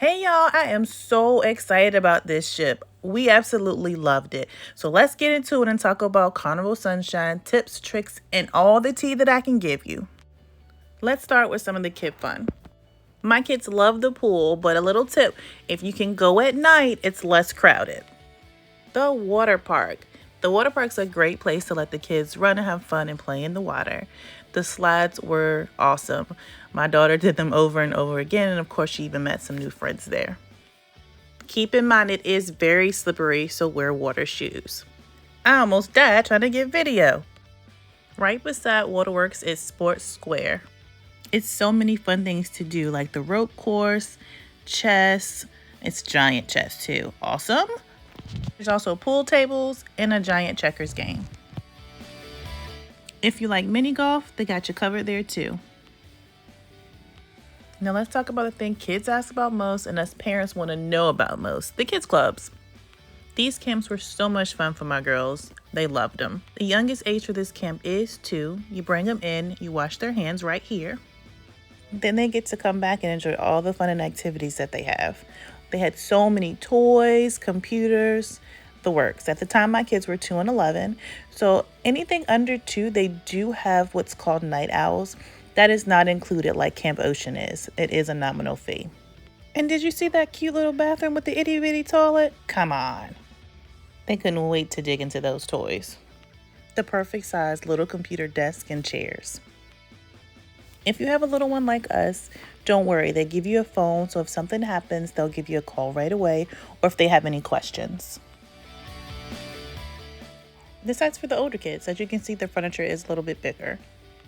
Hey y'all, I am so excited about this ship. We absolutely loved it. So let's get into it and talk about Carnival Sunshine, tips, tricks, and all the tea that I can give you. Let's start with some of the kid fun. My kids love the pool, but a little tip, if you can go at night, it's less crowded. The water park. The water park's a great place to let the kids run and have fun and play in the water. The slides were awesome. My daughter did them over and over again, and of course, she even met some new friends there. Keep in mind it is very slippery, so wear water shoes. I almost died trying to get video. Right beside Waterworks is Sports Square. It's so many fun things to do, like the rope course, chess. It's giant chess too. Awesome. There's also pool tables and a giant checkers game. If you like mini golf, they got you covered there too. Now let's talk about the thing kids ask about most and us parents want to know about most, the kids clubs. These camps were so much fun for my girls. They loved them. The youngest age for this camp is 2. You bring them in, you wash their hands right here. Then they get to come back and enjoy all the fun and activities that they have. They had so many toys, computers, the works. At the time, my kids were 2 and 11. So anything under 2, they do have what's called night owls. That is not included like Camp Ocean is. It is a nominal fee. And did you see that cute little bathroom with the itty bitty toilet? Come on. They couldn't wait to dig into those toys. The perfect size little computer desk and chairs. If you have a little one like us, don't worry. They give you a phone, so if something happens, they'll give you a call right away, or if they have any questions. This side's for the older kids. As you can see, the furniture is a little bit bigger.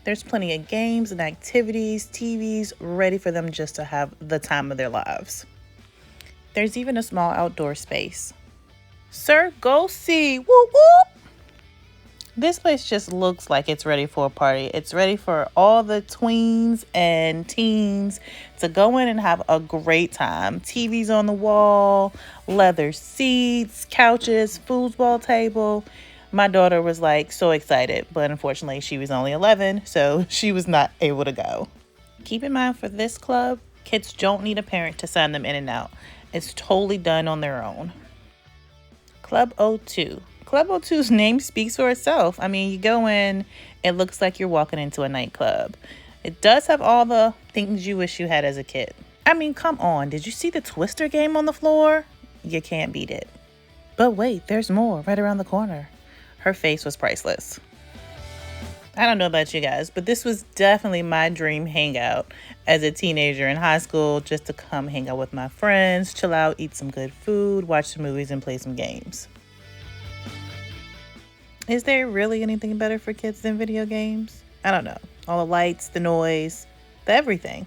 There's plenty of games and activities, TVs, ready for them just to have the time of their lives. There's even a small outdoor space. Sir, go see. Whoop, whoop. This place just looks like it's ready for a party. It's ready for all the tweens and teens to go in and have a great time. TVs on the wall, leather seats, couches, foosball table. My daughter was like so excited, but unfortunately she was only 11, so she was not able to go. Keep in mind for this club, kids don't need a parent to sign them in and out. It's totally done on their own. Club O2. Club O2's name speaks for itself. I mean, you go in, it looks like you're walking into a nightclub. It does have all the things you wish you had as a kid. I mean, come on, did you see the Twister game on the floor? You can't beat it. But wait, there's more right around the corner. Her face was priceless. I don't know about you guys, but this was definitely my dream hangout as a teenager in high school, just to come hang out with my friends, chill out, eat some good food, watch some movies, and play some games. Is there really anything better for kids than video games? I don't know. All the lights, the noise, the everything.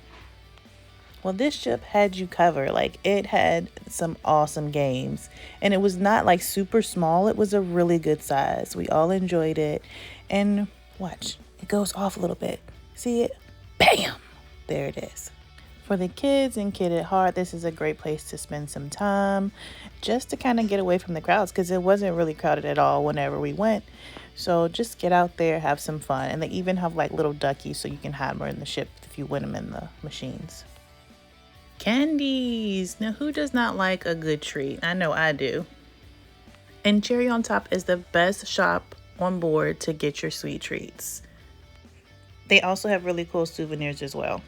Well, this ship had you covered. Like, it had some awesome games. And it was not like super small. It was a really good size. We all enjoyed it. And watch, it goes off a little bit. See it? Bam! There it is. For the kids and kid at heart, this is a great place to spend some time just to kind of get away from the crowds, because it wasn't really crowded at all whenever we went. So just get out there, have some fun. And they even have like little duckies so you can hide them in the ship if you win them in the machines. Candies. Now, who does not like a good treat? I know I do. And Cherry on Top is the best shop on board to get your sweet treats. They also have really cool souvenirs as well.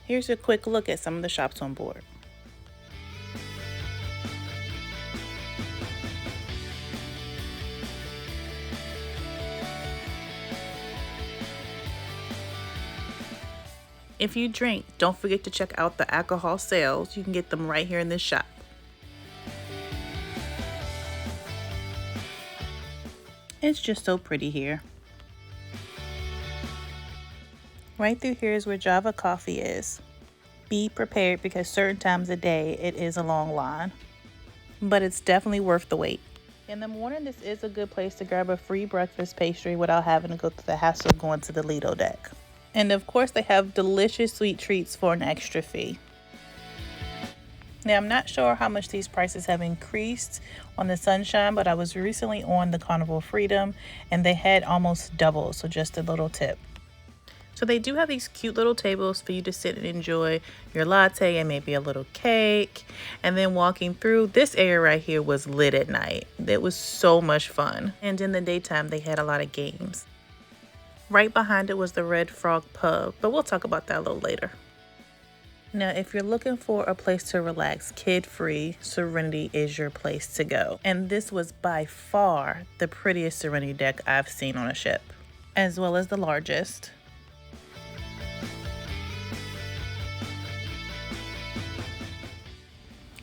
Here's a quick look at some of the shops on board. If you drink, don't forget to check out the alcohol sales. You can get them right here in this shop. It's just so pretty here. Right through here is where Java Coffee is. Be prepared because certain times of day it is a long line, but it's definitely worth the wait. In the morning, this is a good place to grab a free breakfast pastry without having to go through the hassle of going to the Lido deck. And of course, they have delicious sweet treats for an extra fee. Now, I'm not sure how much these prices have increased on the Sunshine, but I was recently on the Carnival Freedom and they had almost doubled, so just a little tip. So they do have these cute little tables for you to sit and enjoy your latte and maybe a little cake. And then walking through this area right here was lit at night. It was so much fun. And in the daytime, they had a lot of games. Right behind it was the Red Frog Pub, but we'll talk about that a little later. Now, if you're looking for a place to relax, kid-free, Serenity is your place to go. And this was by far the prettiest Serenity deck I've seen on a ship, as well as the largest.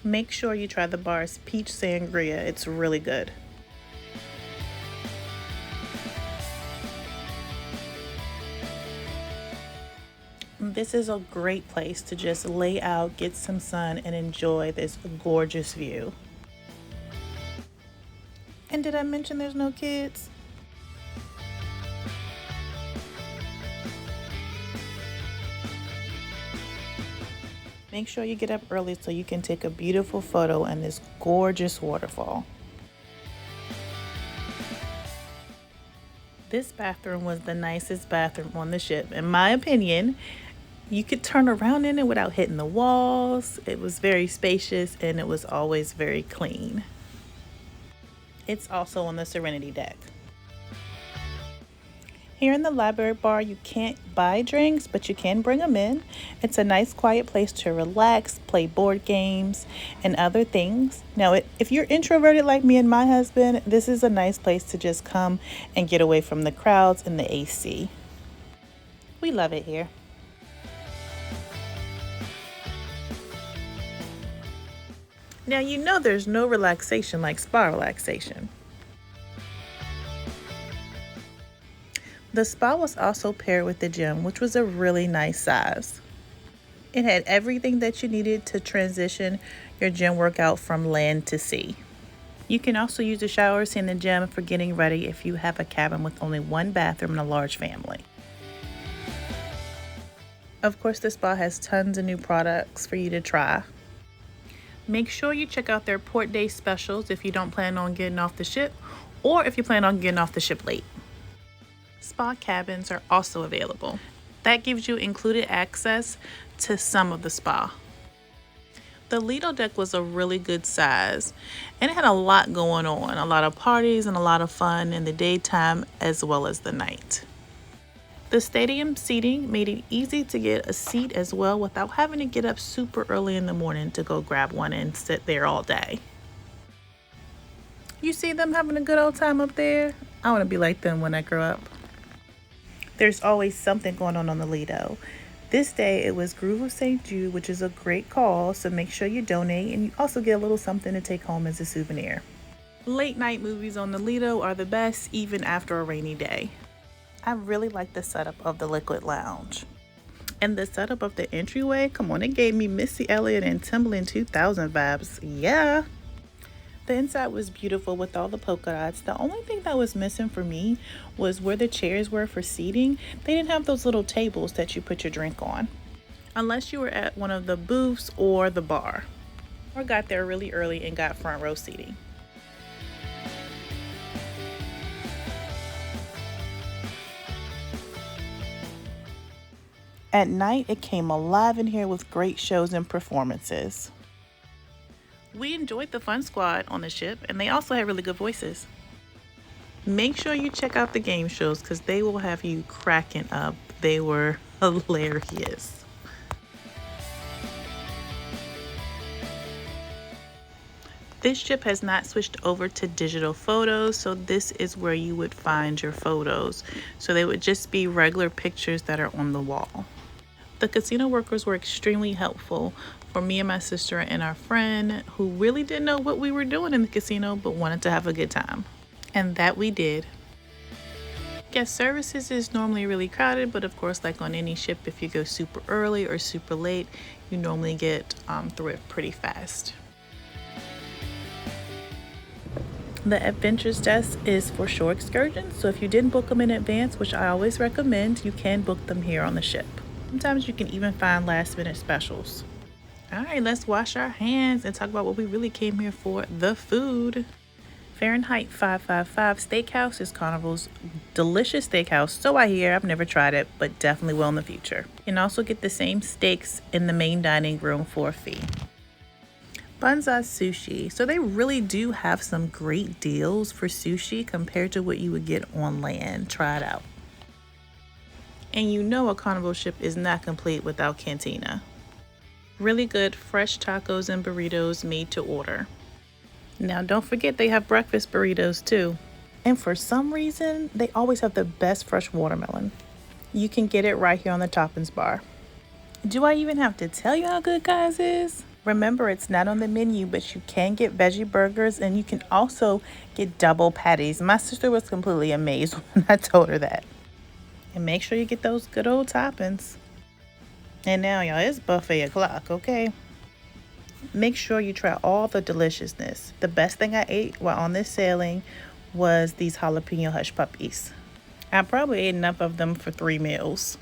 Make sure you try the bar's peach sangria. It's really good. This is a great place to just lay out, get some sun, and enjoy this gorgeous view. And did I mention there's no kids? Make sure you get up early so you can take a beautiful photo in this gorgeous waterfall. This bathroom was the nicest bathroom on the ship, in my opinion. You could turn around in it without hitting the walls. It was very spacious and it was always very clean. It's also on the Serenity deck. Here in the library bar, you can't buy drinks, but you can bring them in. It's a nice quiet place to relax, play board games, and other things. Now, if you're introverted like me and my husband, this is a nice place to just come and get away from the crowds and the AC. We love it here. Now, you know there's no relaxation like spa relaxation. The spa was also paired with the gym, which was a really nice size. It had everything that you needed to transition your gym workout from land to sea. You can also use the showers in the gym for getting ready if you have a cabin with only one bathroom and a large family. Of course, the spa has tons of new products for you to try. Make sure you check out their port day specials if you don't plan on getting off the ship or if you plan on getting off the ship late. Spa cabins are also available. That gives you included access to some of the spa. The Lido deck was a really good size and it had a lot going on, a lot of parties and a lot of fun in the daytime as well as the night. The stadium seating made it easy to get a seat as well without having to get up super early in the morning to go grab one and sit there all day. You see them having a good old time up there? I want to be like them when I grow up. There's always something going on the Lido. This day it was Groove of St. Jude, which is a great cause, so make sure you donate and you also get a little something to take home as a souvenir. Late night movies on the Lido are the best even after a rainy day. I really like the setup of the Liquid Lounge. And the setup of the entryway, come on, it gave me Missy Elliott and Timbaland 2000 vibes. Yeah. The inside was beautiful with all the polka dots. The only thing that was missing for me was where the chairs were for seating. They didn't have those little tables that you put your drink on, unless you were at one of the booths or the bar, or got there really early and got front row seating. At night, it came alive in here with great shows and performances. We enjoyed the Fun Squad on the ship, and they also had really good voices. Make sure you check out the game shows because they will have you cracking up. They were hilarious. This ship has not switched over to digital photos, so this is where you would find your photos. So they would just be regular pictures that are on the wall. The casino workers were extremely helpful for me and my sister and our friend who really didn't know what we were doing in the casino but wanted to have a good time. And that we did. Guest services is normally really crowded, but of course, like on any ship, if you go super early or super late, you normally get through it pretty fast. The Adventures desk is for shore excursions, so if you didn't book them in advance, which I always recommend, you can book them here on the ship. Sometimes you can even find last minute specials. All right, let's wash our hands and talk about what we really came here for, the food. Fahrenheit 555 Steakhouse is Carnival's delicious steakhouse. So I hear, I've never tried it, but definitely will in the future. You can also get the same steaks in the main dining room for a fee. Banzai Sushi. So they really do have some great deals for sushi compared to what you would get on land. Try it out. And you know a Carnival ship is not complete without Cantina. Really good fresh tacos and burritos made to order. Now don't forget they have breakfast burritos too. And for some reason, they always have the best fresh watermelon. You can get it right here on the toppings bar. Do I even have to tell you how good guys is? Remember, it's not on the menu, but you can get veggie burgers and you can also get double patties. My sister was completely amazed when I told her that. And make sure you get those good old toppings. And now, y'all, it's buffet o'clock, okay? Make sure you try all the deliciousness. The best thing I ate while on this sailing was these jalapeno hush puppies. I probably ate enough of them for 3 meals.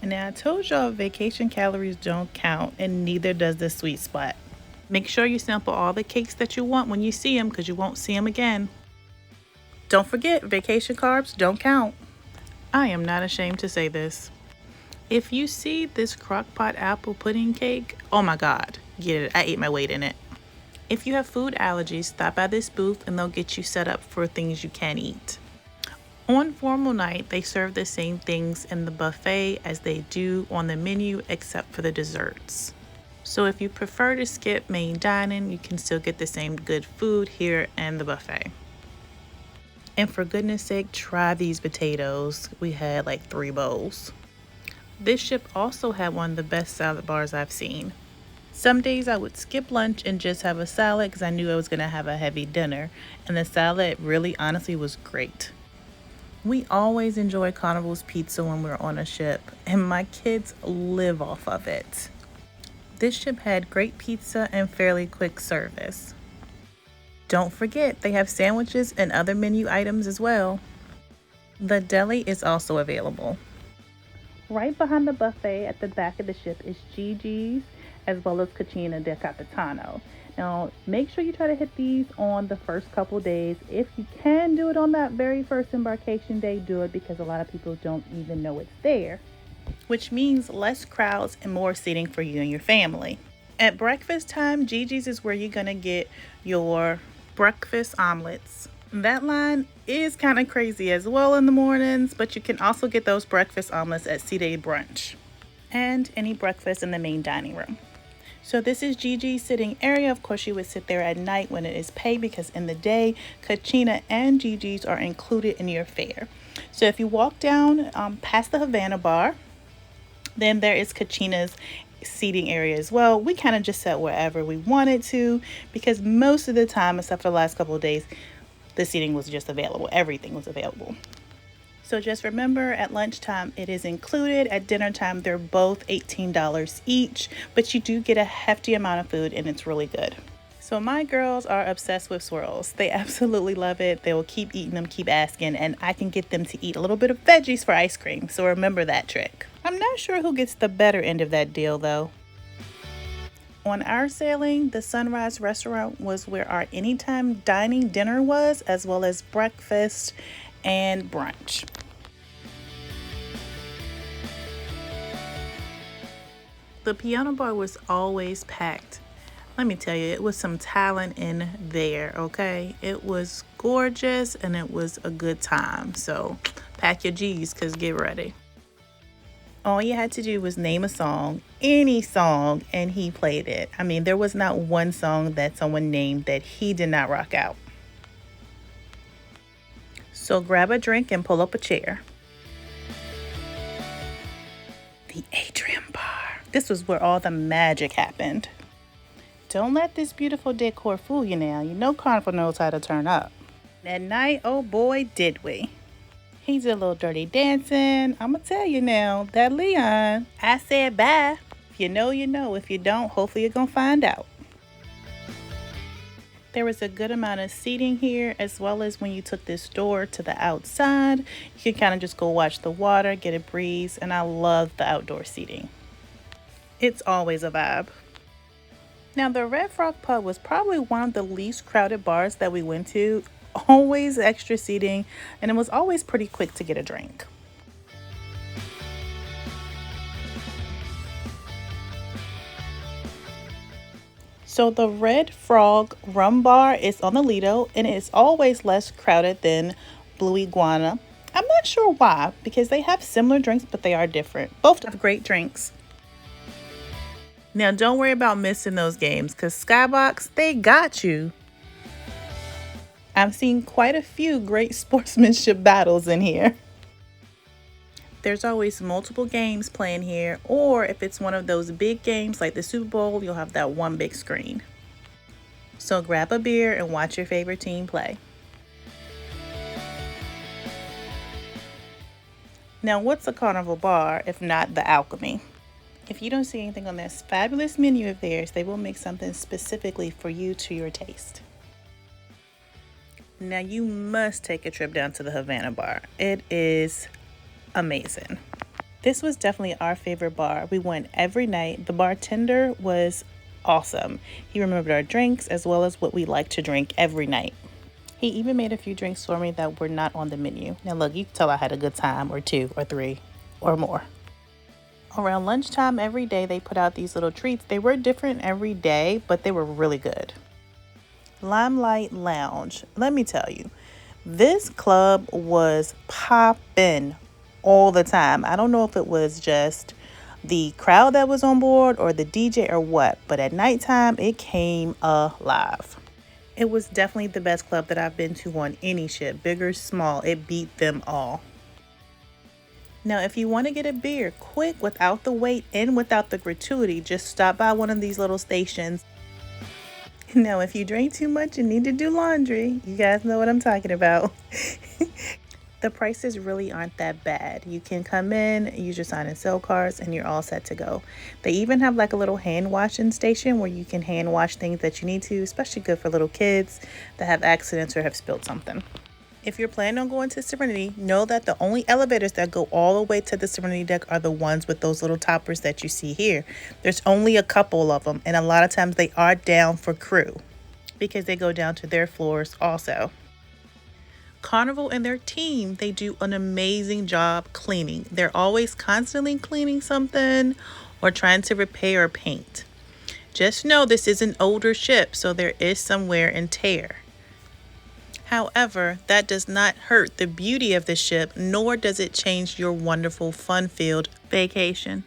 And now I told y'all vacation calories don't count, and neither does the sweet spot. Make sure you sample all the cakes that you want when you see them, because you won't see them again. Don't forget, vacation carbs don't count. I am not ashamed to say this. If you see this crockpot apple pudding cake, oh my God, get it. I ate my weight in it. If you have food allergies, stop by this booth and they'll get you set up for things you can eat. On formal night, they serve the same things in the buffet as they do on the menu, except for the desserts. So if you prefer to skip main dining, you can still get the same good food here in the buffet. And for goodness sake, try these potatoes. We had like 3 bowls. This ship also had one of the best salad bars I've seen. Some days I would skip lunch and just have a salad because I knew I was going to have a heavy dinner. And the salad really honestly was great. We always enjoy Carnival's pizza when we're on a ship, and my kids live off of it. This ship had great pizza and fairly quick service. Don't forget, they have sandwiches and other menu items as well. The deli is also available. Right behind the buffet at the back of the ship is Gigi's, as well as Cucina del Capitano. Now, make sure you try to hit these on the first couple days. If you can do it on that very first embarkation day, do it, because a lot of people don't even know it's there. Which means less crowds and more seating for you and your family. At breakfast time, Gigi's is where you're gonna get your breakfast omelets. That line is kind of crazy as well in the mornings, but you can also get those breakfast omelets at C-Day brunch and any breakfast in the main dining room. So this is Gigi's sitting area. Of course, you would sit there at night when it is paid, because in the day, Cucina and Gigi's are included in your fare. So if you walk down past the Havana bar, then there is Cucina's seating area as well. We kind of just sat wherever we wanted to, because most of the time, except for the last couple of days, the seating was just available. Everything was available. So just remember, at lunchtime, it is included. At dinner time, they're both $18 each, but you do get a hefty amount of food and it's really good. So my girls are obsessed with swirls. They absolutely love it. They will keep eating them, keep asking, and I can get them to eat a little bit of veggies for ice cream. So remember that trick. I'm not sure who gets the better end of that deal though. On our sailing, the Sunrise restaurant was where our anytime dining dinner was, as well as breakfast and brunch. The piano bar was always packed. Let me tell you, it was some talent in there, okay? It was gorgeous and it was a good time. So pack your G's, because get ready. All you had to do was name a song, any song, and he played it. I mean, there was not one song that someone named that he did not rock out. So grab a drink and pull up a chair. The Atrium Bar. This was where all the magic happened. Don't let this beautiful decor fool you now. You know Carnival knows how to turn up. At night, oh boy, did we. He did a little dirty dancing. I'm going to tell you now, that Leon, I said bye. If you know, you know. If you don't, hopefully you're going to find out. There was a good amount of seating here, as well as when you took this door to the outside, you can kind of just go watch the water, get a breeze, and I love the outdoor seating. It's always a vibe. Now, the Red Frog Pub was probably one of the least crowded bars that we went to. always extra seating, and it was always pretty quick to get a drink. So the Red Frog Rum Bar is on the Lido, and it's always less crowded than Blue Iguana. I'm not sure why, because they have similar drinks, but they are different. Both have great drinks. Now don't worry about missing those games, because Skybox, they got you. I've seen quite a few great sportsmanship battles in here. There's always multiple games playing here, or if it's one of those big games like the Super Bowl, you'll have that one big screen. So grab a beer and watch your favorite team play. Now, what's a carnival bar if not the alchemy? If you don't see anything on this fabulous menu of theirs, they will make something specifically for you to your taste. Now, you must take a trip down to the Havana bar. It is amazing. This was definitely our favorite bar. We went every night. The bartender was awesome. He remembered our drinks as well as what we like to drink every night. He even made a few drinks for me that were not on the menu. Now look, you can tell I had a good time, or 2 or 3 or more. Around lunchtime every day they put out these little treats. They were different every day, but they were really good. Limelight Lounge. Let me tell you, this club was popping all the time. I don't know if it was just the crowd that was on board or the DJ or what, but at nighttime it came alive. It was definitely the best club that I've been to on any ship, big or small. It beat them all. Now, if you want to get a beer quick without the wait and without the gratuity, just stop by one of these little stations. Now, if you drink too much and need to do laundry, you guys know what I'm talking about. The prices really aren't that bad. You can come in, use your sign and sell cards, and you're all set to go. They even have like a little hand washing station where you can hand wash things that you need to, especially good for little kids that have accidents or have spilled something. If you're planning on going to Serenity, know that the only elevators that go all the way to the Serenity deck are the ones with those little toppers that you see here. There's only a couple of them, and a lot of times they are down for crew because they go down to their floors also. Carnival and their team, they do an amazing job cleaning. They're always constantly cleaning something or trying to repair or paint. Just know this is an older ship, so there is some wear and tear. However, that does not hurt the beauty of the ship, nor does it change your wonderful fun-filled vacation.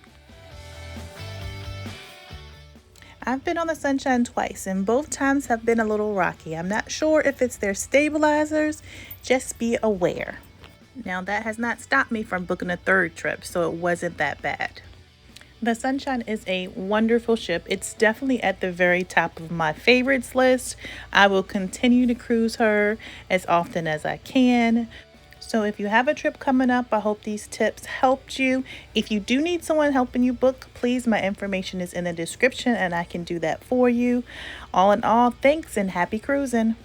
I've been on the Sunshine twice, and both times have been a little rocky. I'm not sure if it's their stabilizers. Just be aware. Now, that has not stopped me from booking a third trip, so it wasn't that bad. The Sunshine is a wonderful ship. It's definitely at the very top of my favorites list. I will continue to cruise her as often as I can. So if you have a trip coming up, I hope these tips helped you. If you do need someone helping you book, please, my information is in the description and I can do that for you. All in all, thanks and happy cruising.